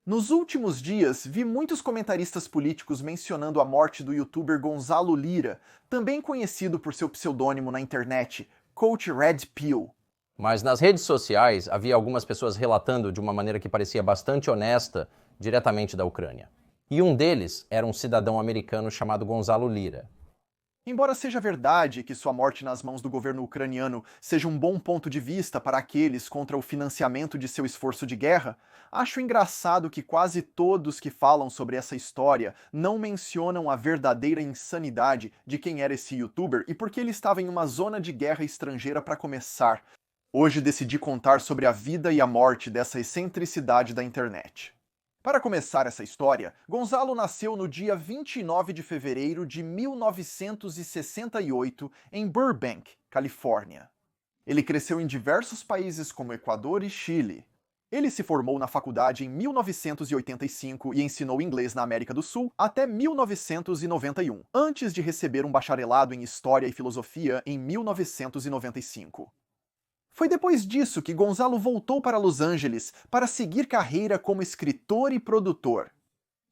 Nos últimos dias, vi muitos comentaristas políticos mencionando a morte do youtuber Gonzalo Lira, também conhecido por seu pseudônimo na internet, Coach Red Pill. Mas nas redes sociais havia algumas pessoas relatando de uma maneira que parecia bastante honesta, diretamente da Ucrânia. E um deles era um cidadão americano chamado Gonzalo Lira. Embora seja verdade que sua morte nas mãos do governo ucraniano seja um bom ponto de vista para aqueles contra o financiamento de seu esforço de guerra, acho engraçado que quase todos que falam sobre essa história não mencionam a verdadeira insanidade de quem era esse youtuber e porque ele estava em uma zona de guerra estrangeira para começar. Hoje decidi contar sobre a vida e a morte dessa excentricidade da internet. Para começar essa história, Gonzalo nasceu no dia 29 de fevereiro de 1968 em Burbank, Califórnia. Ele cresceu em diversos países como Equador e Chile. Ele se formou na faculdade em 1985 e ensinou inglês na América do Sul até 1991, antes de receber um bacharelado em História e Filosofia em 1995. Foi depois disso que Gonzalo voltou para Los Angeles para seguir carreira como escritor e produtor.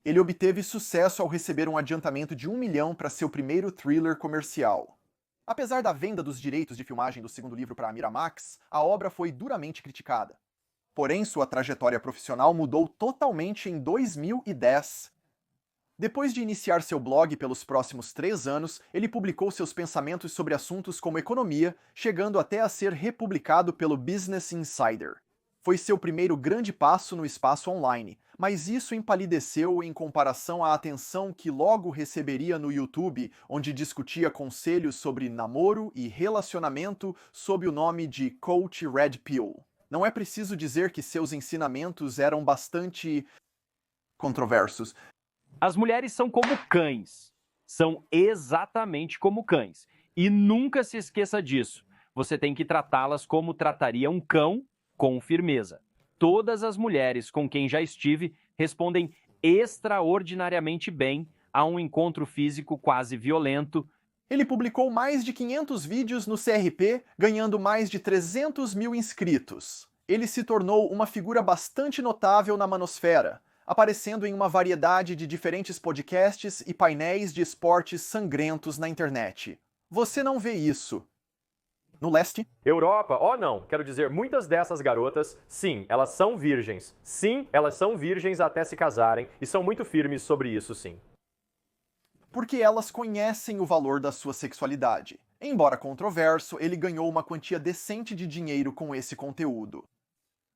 Ele obteve sucesso ao receber um adiantamento de 1 milhão para seu primeiro thriller comercial. Apesar da venda dos direitos de filmagem do segundo livro para a Miramax, a obra foi duramente criticada. Porém, sua trajetória profissional mudou totalmente em 2010. Depois de iniciar seu blog pelos próximos 3 anos, ele publicou seus pensamentos sobre assuntos como economia, chegando até a ser republicado pelo Business Insider. Foi seu primeiro grande passo no espaço online, mas isso empalideceu em comparação à atenção que logo receberia no YouTube, onde discutia conselhos sobre namoro e relacionamento sob o nome de Coach Red Pill. Não é preciso dizer que seus ensinamentos eram bastante controversos. As mulheres são como cães. São exatamente como cães. E nunca se esqueça disso. Você tem que tratá-las como trataria um cão, com firmeza. Todas as mulheres com quem já estive respondem extraordinariamente bem a um encontro físico quase violento. Ele publicou mais de 500 vídeos no CRP, ganhando mais de 300 mil inscritos. Ele se tornou uma figura bastante notável na manosfera, aparecendo em uma variedade de diferentes podcasts e painéis de esportes sangrentos na internet. Você não vê isso no leste? Europa, não, quero dizer, muitas dessas garotas, sim, elas são virgens. Sim, elas são virgens até se casarem e são muito firmes sobre isso, sim. Porque elas conhecem o valor da sua sexualidade. Embora controverso, ele ganhou uma quantia decente de dinheiro com esse conteúdo.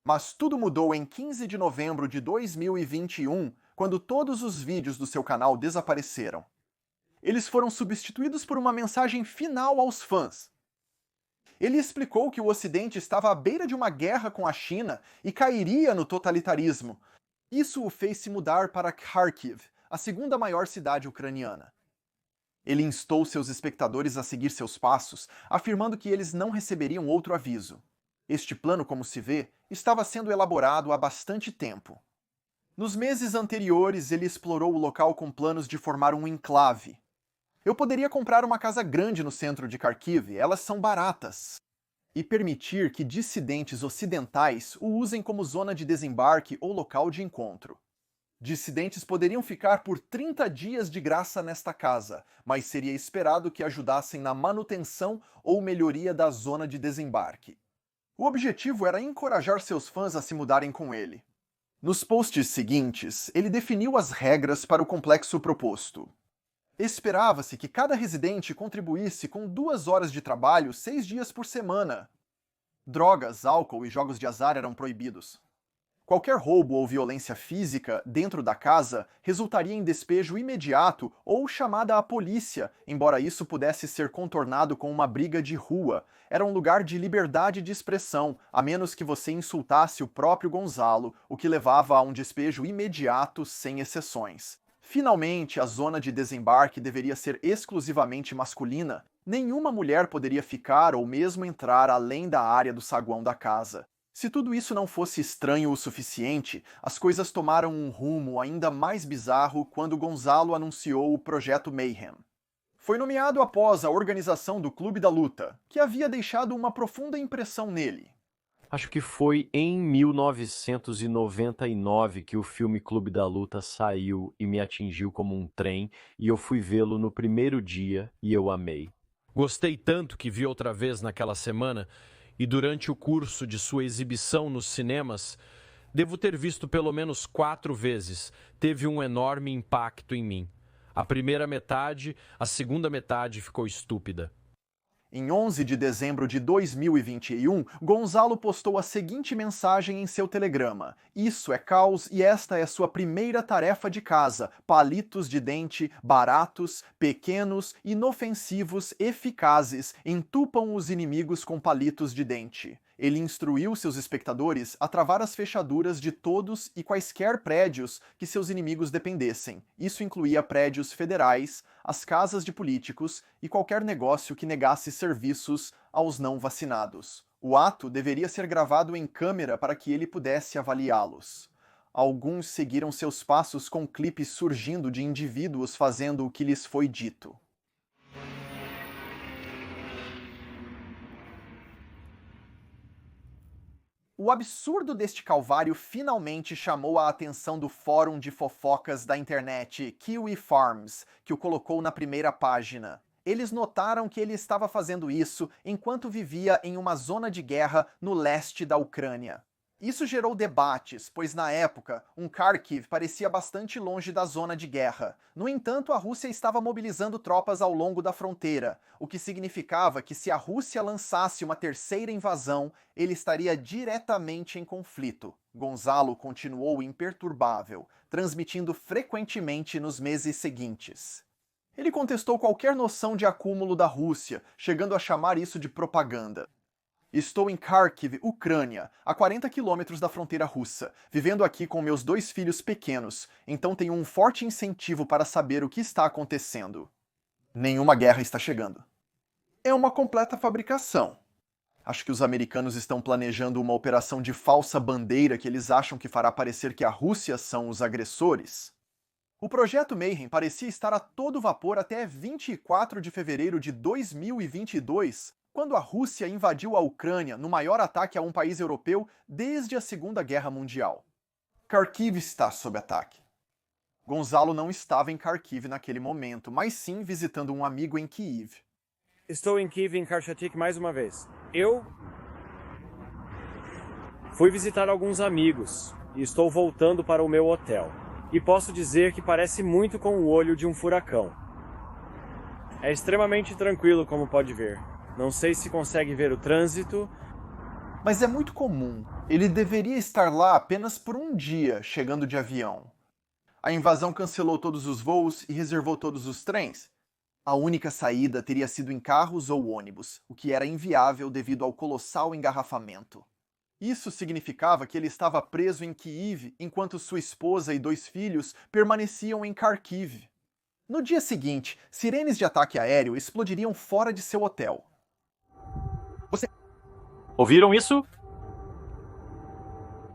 Mas tudo mudou em 15 de novembro de 2021, quando todos os vídeos do seu canal desapareceram. Eles foram substituídos por uma mensagem final aos fãs. Ele explicou que o Ocidente estava à beira de uma guerra com a China e cairia no totalitarismo. Isso o fez se mudar para Kharkiv, a segunda maior cidade ucraniana. Ele instou seus espectadores a seguir seus passos, afirmando que eles não receberiam outro aviso. Este plano, como se vê, estava sendo elaborado há bastante tempo. Nos meses anteriores, ele explorou o local com planos de formar um enclave. Eu poderia comprar uma casa grande no centro de Kharkiv, elas são baratas, e permitir que dissidentes ocidentais o usem como zona de desembarque ou local de encontro. Dissidentes poderiam ficar por 30 dias de graça nesta casa, mas seria esperado que ajudassem na manutenção ou melhoria da zona de desembarque. O objetivo era encorajar seus fãs a se mudarem com ele. Nos posts seguintes, ele definiu as regras para o complexo proposto. Esperava-se que cada residente contribuísse com 2 horas de trabalho 6 dias por semana. Drogas, álcool e jogos de azar eram proibidos. Qualquer roubo ou violência física dentro da casa resultaria em despejo imediato ou chamada à polícia, embora isso pudesse ser contornado com uma briga de rua. Era um lugar de liberdade de expressão, a menos que você insultasse o próprio Gonzalo, o que levava a um despejo imediato sem exceções. Finalmente, a zona de desembarque deveria ser exclusivamente masculina. Nenhuma mulher poderia ficar ou mesmo entrar além da área do saguão da casa. Se tudo isso não fosse estranho o suficiente, as coisas tomaram um rumo ainda mais bizarro quando Gonzalo anunciou o Projeto Mayhem. Foi nomeado após a organização do Clube da Luta, que havia deixado uma profunda impressão nele. Acho que foi em 1999 que o filme Clube da Luta saiu e me atingiu como um trem, e eu fui vê-lo no primeiro dia e eu amei. Gostei tanto que vi outra vez naquela semana, e durante o curso de sua exibição nos cinemas, devo ter visto pelo menos 4 vezes. Teve um enorme impacto em mim. A primeira metade, a segunda metade ficou estúpida. Em 11 de dezembro de 2021, Gonzalo postou a seguinte mensagem em seu telegrama: "Isso é caos e esta é sua primeira tarefa de casa. Palitos de dente, baratos, pequenos, inofensivos, eficazes, entupam os inimigos com palitos de dente." Ele instruiu seus espectadores a travar as fechaduras de todos e quaisquer prédios que seus inimigos dependessem. Isso incluía prédios federais, as casas de políticos e qualquer negócio que negasse serviços aos não vacinados. O ato deveria ser gravado em câmera para que ele pudesse avaliá-los. Alguns seguiram seus passos com clipes surgindo de indivíduos fazendo o que lhes foi dito. O absurdo deste calvário finalmente chamou a atenção do fórum de fofocas da internet Kiwi Farms, que o colocou na primeira página. Eles notaram que ele estava fazendo isso enquanto vivia em uma zona de guerra no leste da Ucrânia. Isso gerou debates, pois na época, Kharkiv parecia bastante longe da zona de guerra. No entanto, a Rússia estava mobilizando tropas ao longo da fronteira, o que significava que se a Rússia lançasse uma terceira invasão, ele estaria diretamente em conflito. Gonzalo continuou imperturbável, transmitindo frequentemente nos meses seguintes. Ele contestou qualquer noção de acúmulo da Rússia, chegando a chamar isso de propaganda. "Estou em Kharkiv, Ucrânia, a 40 quilômetros da fronteira russa, vivendo aqui com meus 2 filhos pequenos, então tenho um forte incentivo para saber o que está acontecendo. Nenhuma guerra está chegando." É uma completa fabricação. Acho que os americanos estão planejando uma operação de falsa bandeira que eles acham que fará parecer que a Rússia são os agressores. O projeto Mayhem parecia estar a todo vapor até 24 de fevereiro de 2022, quando a Rússia invadiu a Ucrânia no maior ataque a um país europeu desde a Segunda Guerra Mundial. Kharkiv está sob ataque. Gonzalo não estava em Kharkiv naquele momento, mas sim visitando um amigo em Kiev. Estou em Kiev, em Karchatik, mais uma vez. Eu fui visitar alguns amigos e estou voltando para o meu hotel. E posso dizer que parece muito com o olho de um furacão. É extremamente tranquilo, como pode ver. Não sei se consegue ver o trânsito. Mas é muito comum. Ele deveria estar lá apenas por um dia, chegando de avião. A invasão cancelou todos os voos e reservou todos os trens. A única saída teria sido em carros ou ônibus, o que era inviável devido ao colossal engarrafamento. Isso significava que ele estava preso em Kiev enquanto sua esposa e 2 filhos permaneciam em Kharkiv. No dia seguinte, sirenes de ataque aéreo explodiriam fora de seu hotel. Ouviram isso?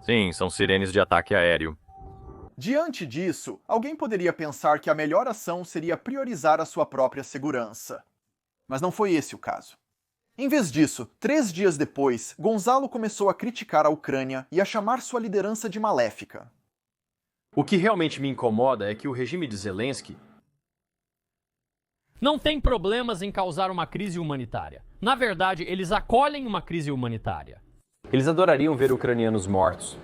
Sim, são sirenes de ataque aéreo. Diante disso, alguém poderia pensar que a melhor ação seria priorizar a sua própria segurança. Mas não foi esse o caso. Em vez disso, 3 dias depois, Gonzalo começou a criticar a Ucrânia e a chamar sua liderança de maléfica. O que realmente me incomoda é que o regime de Zelensky não tem problemas em causar uma crise humanitária. Na verdade, eles acolhem uma crise humanitária. Eles adorariam ver ucranianos mortos.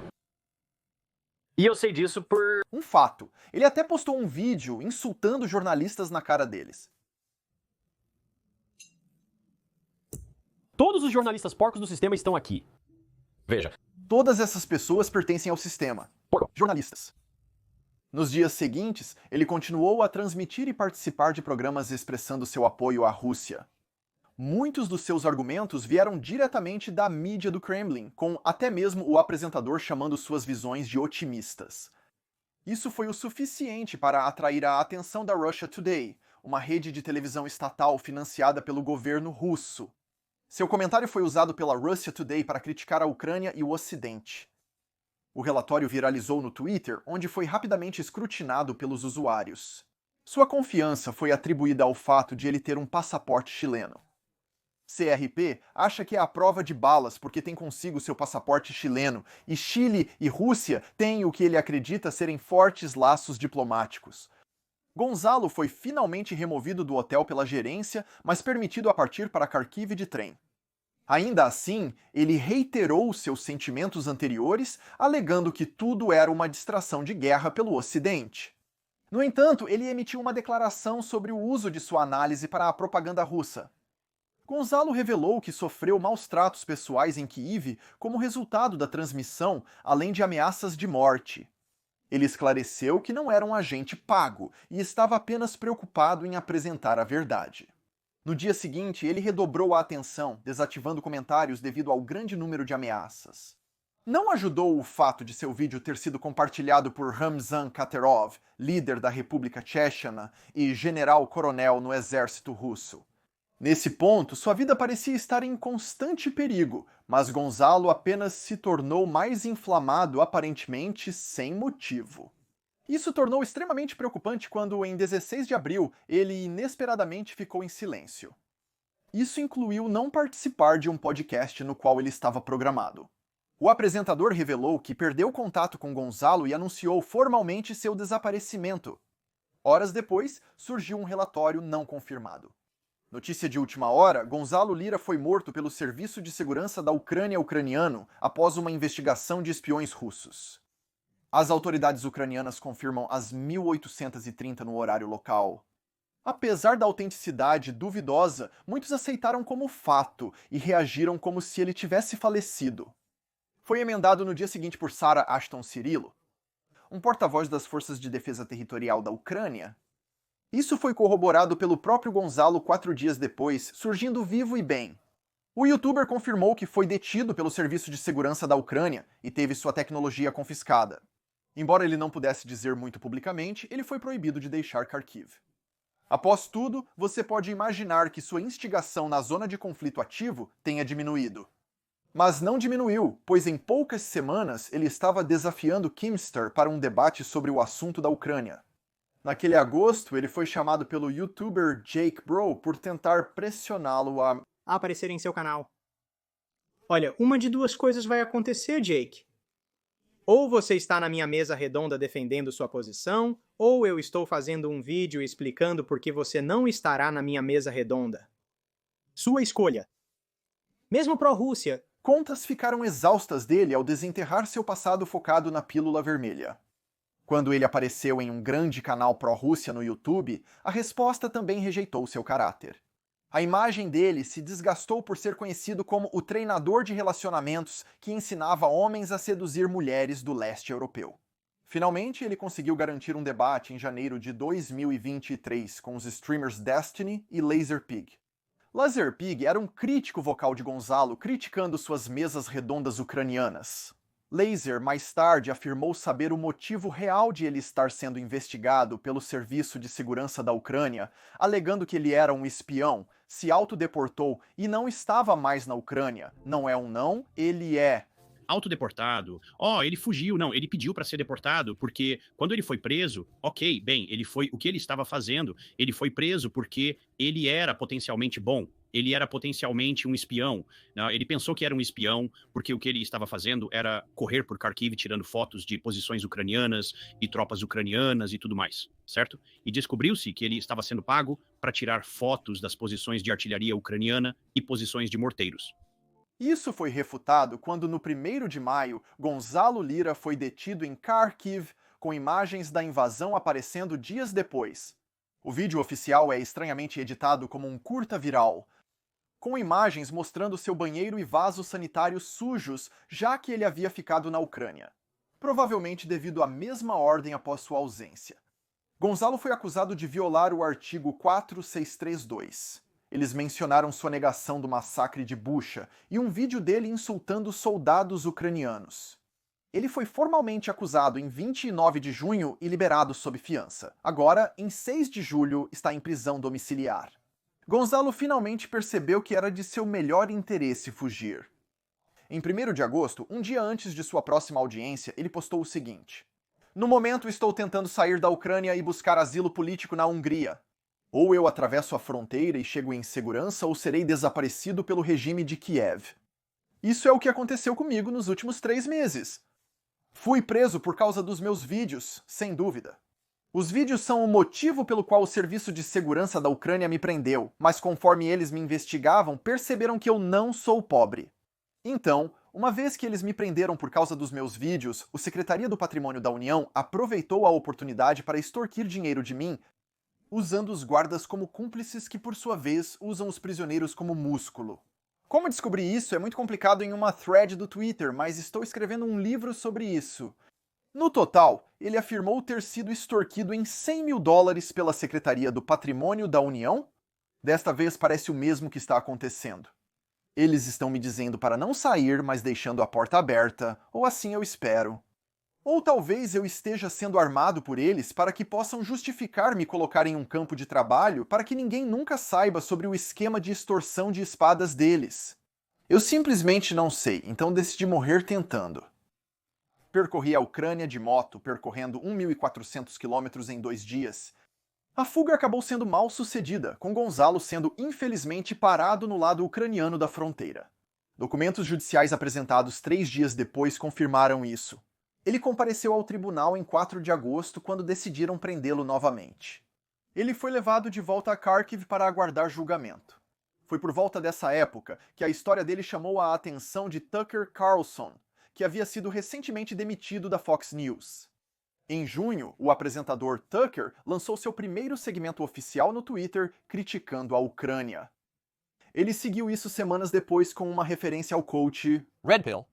E eu sei disso por... Um fato, ele até postou um vídeo insultando jornalistas na cara deles. Todos os jornalistas porcos do sistema estão aqui. Veja. Todas essas pessoas pertencem ao sistema. Jornalistas. Nos dias seguintes, ele continuou a transmitir e participar de programas expressando seu apoio à Rússia. Muitos dos seus argumentos vieram diretamente da mídia do Kremlin, com até mesmo o apresentador chamando suas visões de otimistas. Isso foi o suficiente para atrair a atenção da Russia Today, uma rede de televisão estatal financiada pelo governo russo. Seu comentário foi usado pela Russia Today para criticar a Ucrânia e o Ocidente. O relatório viralizou no Twitter, onde foi rapidamente escrutinado pelos usuários. Sua confiança foi atribuída ao fato de ele ter um passaporte chileno. CRP acha que é a prova de balas porque tem consigo seu passaporte chileno, e Chile e Rússia têm o que ele acredita serem fortes laços diplomáticos. Gonzalo foi finalmente removido do hotel pela gerência, mas permitido a partir para Kharkiv de trem. Ainda assim, ele reiterou seus sentimentos anteriores, alegando que tudo era uma distração de guerra pelo Ocidente. No entanto, ele emitiu uma declaração sobre o uso de sua análise para a propaganda russa. Gonzalo revelou que sofreu maus tratos pessoais em Kiev como resultado da transmissão, além de ameaças de morte. Ele esclareceu que não era um agente pago e estava apenas preocupado em apresentar a verdade. No dia seguinte, ele redobrou a atenção, desativando comentários devido ao grande número de ameaças. Não ajudou o fato de seu vídeo ter sido compartilhado por Ramzan Kadyrov, líder da República Chechena e general-coronel no exército russo. Nesse ponto, sua vida parecia estar em constante perigo, mas Gonzalo apenas se tornou mais inflamado, aparentemente sem motivo. Isso tornou extremamente preocupante quando, em 16 de abril, ele inesperadamente ficou em silêncio. Isso incluiu não participar de um podcast no qual ele estava programado. O apresentador revelou que perdeu contato com Gonzalo e anunciou formalmente seu desaparecimento. Horas depois, surgiu um relatório não confirmado. Notícia de última hora, Gonzalo Lira foi morto pelo Serviço de Segurança da Ucrânia ucraniano após uma investigação de espiões russos. As autoridades ucranianas confirmam às 1830 no horário local. Apesar da autenticidade duvidosa, muitos aceitaram como fato e reagiram como se ele tivesse falecido. Foi emendado no dia seguinte por Sarah Ashton Cirilo, um porta-voz das Forças de Defesa Territorial da Ucrânia. Isso foi corroborado pelo próprio Gonzalo 4 dias depois, surgindo vivo e bem. O youtuber confirmou que foi detido pelo Serviço de Segurança da Ucrânia e teve sua tecnologia confiscada. Embora ele não pudesse dizer muito publicamente, ele foi proibido de deixar Kharkiv. Após tudo, você pode imaginar que sua instigação na zona de conflito ativo tenha diminuído. Mas não diminuiu, pois em poucas semanas ele estava desafiando Kimster para um debate sobre o assunto da Ucrânia. Naquele agosto, ele foi chamado pelo youtuber Jake Bro por tentar pressioná-lo a aparecer em seu canal. Olha, uma de duas coisas vai acontecer, Jake. Ou você está na minha mesa redonda defendendo sua posição, ou eu estou fazendo um vídeo explicando por que você não estará na minha mesa redonda. Sua escolha. Mesmo pró-Rússia, contas ficaram exaustas dele ao desenterrar seu passado focado na pílula vermelha. Quando ele apareceu em um grande canal pró-Rússia no YouTube, a resposta também rejeitou seu caráter. A imagem dele se desgastou por ser conhecido como o treinador de relacionamentos que ensinava homens a seduzir mulheres do leste europeu. Finalmente, ele conseguiu garantir um debate em janeiro de 2023 com os streamers Destiny e Laserpig. Laserpig era um crítico vocal de Gonzalo criticando suas mesas redondas ucranianas. Laser mais tarde afirmou saber o motivo real de ele estar sendo investigado pelo Serviço de Segurança da Ucrânia, alegando que ele era um espião, se autodeportou e não estava mais na Ucrânia. Não é um não, ele é autodeportado. Ele fugiu. Não, ele pediu para ser deportado, porque quando ele foi preso, ok, bem, ele foi o que ele estava fazendo, ele foi preso porque ele era potencialmente bom. Ele era potencialmente um espião. Ele pensou que era um espião porque o que ele estava fazendo era correr por Kharkiv tirando fotos de posições ucranianas e tropas ucranianas e tudo mais, certo? E descobriu-se que ele estava sendo pago para tirar fotos das posições de artilharia ucraniana e posições de morteiros. Isso foi refutado quando, no 1º de maio, Gonzalo Lira foi detido em Kharkiv, com imagens da invasão aparecendo dias depois. O vídeo oficial é estranhamente editado como um curta viral, com imagens mostrando seu banheiro e vasos sanitários sujos, já que ele havia ficado na Ucrânia. Provavelmente devido à mesma ordem após sua ausência. Gonzalo foi acusado de violar o artigo 4632. Eles mencionaram sua negação do massacre de Bucha e um vídeo dele insultando soldados ucranianos. Ele foi formalmente acusado em 29 de junho e liberado sob fiança. Agora, em 6 de julho, está em prisão domiciliar. Gonzalo finalmente percebeu que era de seu melhor interesse fugir. Em 1º de agosto, um dia antes de sua próxima audiência, ele postou o seguinte: "No momento estou tentando sair da Ucrânia e buscar asilo político na Hungria. Ou eu atravesso a fronteira e chego em segurança, ou serei desaparecido pelo regime de Kiev. Isso é o que aconteceu comigo nos últimos 3 meses. Fui preso por causa dos meus vídeos, sem dúvida. Os vídeos são o motivo pelo qual o serviço de segurança da Ucrânia me prendeu, mas conforme eles me investigavam, perceberam que eu não sou pobre. Então, uma vez que eles me prenderam por causa dos meus vídeos, o Secretaria do Patrimônio da União aproveitou a oportunidade para extorquir dinheiro de mim, usando os guardas como cúmplices que, por sua vez, usam os prisioneiros como músculo. Como descobrir isso é muito complicado em uma thread do Twitter, mas estou escrevendo um livro sobre isso. No total, ele afirmou ter sido extorquido em $100 mil pela Secretaria do Patrimônio da União. Desta vez parece o mesmo que está acontecendo. Eles estão me dizendo para não sair, mas deixando a porta aberta, ou assim eu espero. Ou talvez eu esteja sendo armado por eles para que possam justificar me colocar em um campo de trabalho para que ninguém nunca saiba sobre o esquema de extorsão de espadas deles. Eu simplesmente não sei, então decidi morrer tentando. Percorri a Ucrânia de moto, percorrendo 1.400 quilômetros em 2 dias. A fuga acabou sendo mal sucedida, com Gonzalo sendo infelizmente parado no lado ucraniano da fronteira. Documentos judiciais apresentados 3 dias depois confirmaram isso. Ele compareceu ao tribunal em 4 de agosto, quando decidiram prendê-lo novamente. Ele foi levado de volta a Kharkiv para aguardar julgamento. Foi por volta dessa época que a história dele chamou a atenção de Tucker Carlson, que havia sido recentemente demitido da Fox News. Em junho, o apresentador Tucker lançou seu primeiro segmento oficial no Twitter criticando a Ucrânia. Ele seguiu isso semanas depois com uma referência ao coach Red Pill.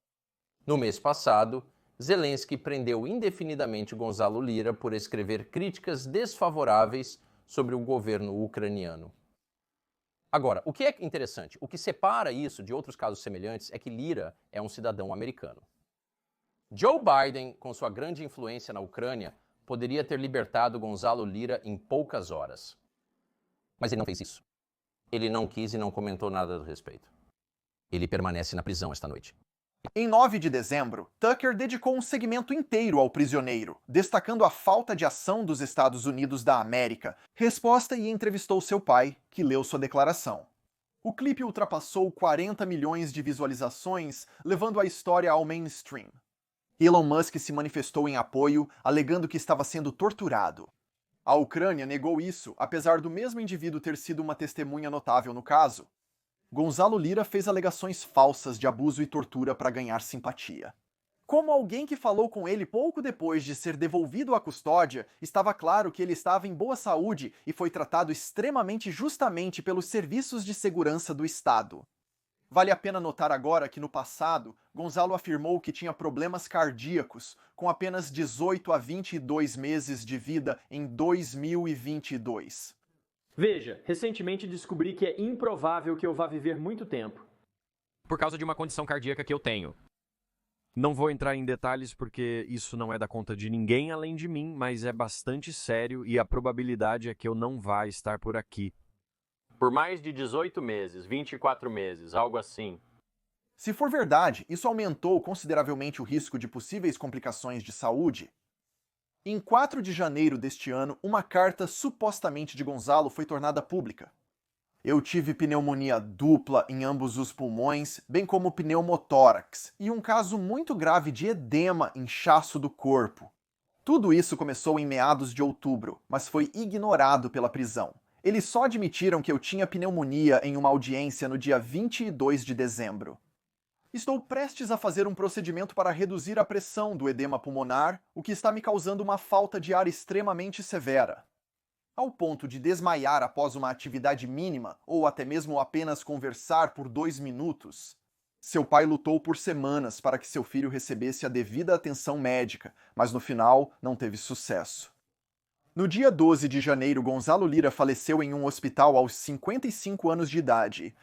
No mês passado, Zelensky prendeu indefinidamente Gonzalo Lira por escrever críticas desfavoráveis sobre o governo ucraniano. Agora, o que é interessante, o que separa isso de outros casos semelhantes é que Lira é um cidadão americano. Joe Biden, com sua grande influência na Ucrânia, poderia ter libertado Gonzalo Lira em poucas horas. Mas ele não fez isso. Ele não quis e não comentou nada do respeito. Ele permanece na prisão esta noite. Em 9 de dezembro, Tucker dedicou um segmento inteiro ao prisioneiro, destacando a falta de ação dos Estados Unidos da América, resposta e entrevistou seu pai, que leu sua declaração. O clipe ultrapassou 40 milhões de visualizações, levando a história ao mainstream. Elon Musk se manifestou em apoio, alegando que estava sendo torturado. A Ucrânia negou isso, apesar do mesmo indivíduo ter sido uma testemunha notável no caso. Gonzalo Lira fez alegações falsas de abuso e tortura para ganhar simpatia. Como alguém que falou com ele pouco depois de ser devolvido à custódia, estava claro que ele estava em boa saúde e foi tratado extremamente justamente pelos serviços de segurança do Estado. Vale a pena notar agora que no passado, Gonzalo afirmou que tinha problemas cardíacos, com apenas 18 a 22 meses de vida em 2022. Veja, recentemente descobri que é improvável que eu vá viver muito tempo. Por causa de uma condição cardíaca que eu tenho. Não vou entrar em detalhes porque isso não é da conta de ninguém além de mim, mas é bastante sério e a probabilidade é que eu não vá estar por aqui. Por mais de 18 meses, 24 meses, algo assim. Se for verdade, isso aumentou consideravelmente o risco de possíveis complicações de saúde. Em 4 de janeiro deste ano, uma carta supostamente de Gonzalo foi tornada pública. Eu tive pneumonia dupla em ambos os pulmões, bem como pneumotórax, e um caso muito grave de edema, inchaço do corpo. Tudo isso começou em meados de outubro, mas foi ignorado pela prisão. Eles só admitiram que eu tinha pneumonia em uma audiência no dia 22 de dezembro. Estou prestes a fazer um procedimento para reduzir a pressão do edema pulmonar, o que está me causando uma falta de ar extremamente severa. Ao ponto de desmaiar após uma atividade mínima, ou até mesmo apenas conversar por 2 minutos. Seu pai lutou por semanas para que seu filho recebesse a devida atenção médica, mas no final não teve sucesso. No dia 12 de janeiro, Gonzalo Lira faleceu em um hospital aos 55 anos de idade.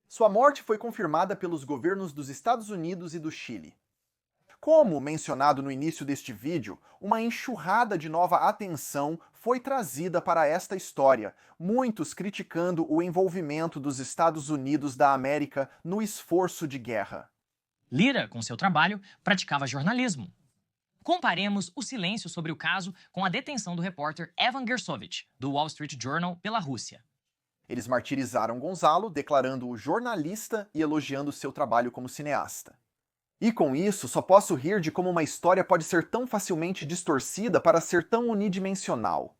Sua morte foi confirmada pelos governos dos Estados Unidos e do Chile. Como mencionado no início deste vídeo, uma enxurrada de nova atenção foi trazida para esta história, muitos criticando o envolvimento dos Estados Unidos da América no esforço de guerra. Lira, com seu trabalho, praticava jornalismo. Comparemos o silêncio sobre o caso com a detenção do repórter Evan Gersovich, do Wall Street Journal, pela Rússia. Eles martirizaram Gonzalo, declarando-o jornalista e elogiando seu trabalho como cineasta. E com isso, só posso rir de como uma história pode ser tão facilmente distorcida para ser tão unidimensional.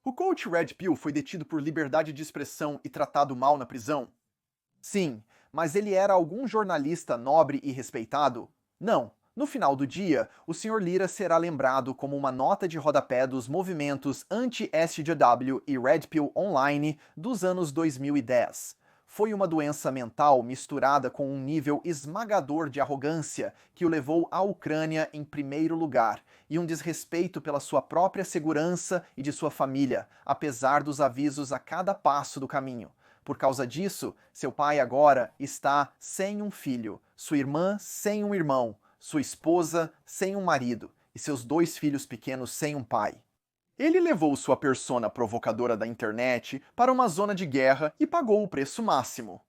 O coach Red Pill foi detido por liberdade de expressão e tratado mal na prisão? Sim, mas ele era algum jornalista nobre e respeitado? Não. No final do dia, o Sr. Lira será lembrado como uma nota de rodapé dos movimentos anti-SJW e Red Pill Online dos anos 2010. Foi uma doença mental misturada com um nível esmagador de arrogância que o levou à Ucrânia em primeiro lugar, e um desrespeito pela sua própria segurança e de sua família, apesar dos avisos a cada passo do caminho. Por causa disso, seu pai agora está sem um filho, sua irmã sem um irmão, sua esposa sem um marido e seus 2 filhos pequenos sem um pai. Ele levou sua persona provocadora da internet para uma zona de guerra e pagou o preço máximo.